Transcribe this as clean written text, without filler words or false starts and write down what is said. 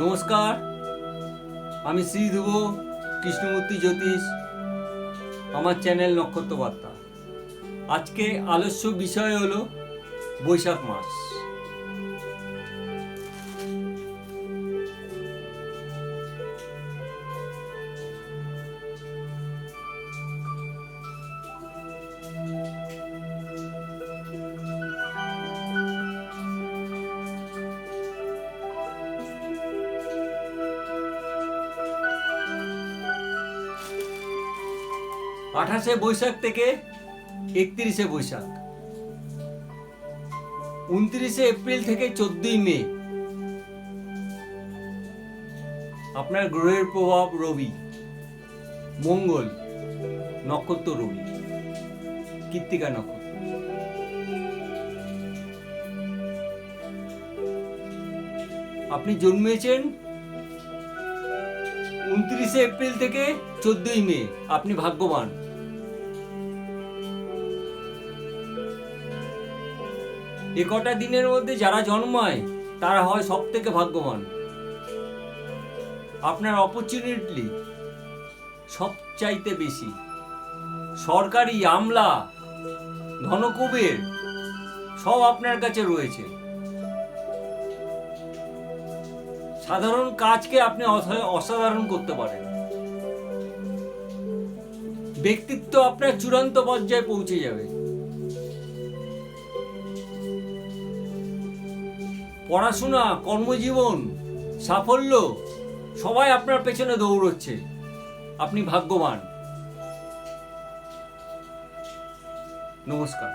নমস্কার, আমি শ্রী ধ্রুব কৃষ্ণমূর্তি জ্যোতিষ, আমার চ্যানেল নক্ষত্র বার্তা। আজকে আলোচ্য বিষয় হলো বৈশাখ মাস। আঠাশে বৈশাখ থেকে 31শে বৈশাখ, 29শে এপ্রিল থেকে 14ই মে আপনার গ্রহের প্রভাব রবি, মঙ্গল, নক্ষত্র রবি, কৃত্তিকা নক্ষত্র। আপনি জন্মেছেন 29শে এপ্রিল থেকে 14ই মে, আপনি ভাগ্যবান। এ কটা দিনের মধ্যে যারা জন্মায় তারা হয় সব থেকে ভাগ্যবান। আপনার অপরচুনিটি সব চাইতে বেশি। সরকারি আমলা, ধনকুবের সব আপনার কাছে রয়েছে। সাধারণ কাজকে আপনি অসাধারণ করতে পারেন। ব্যক্তিত্ব আপনার চূড়ান্ত পর্যায়ে পৌঁছে যাবে। পড়াশোনা, কর্মজীবন, সাফল্য সবাই আপনার পেছনে দৌড়চ্ছে। আপনি ভাগ্যবান। নমস্কার।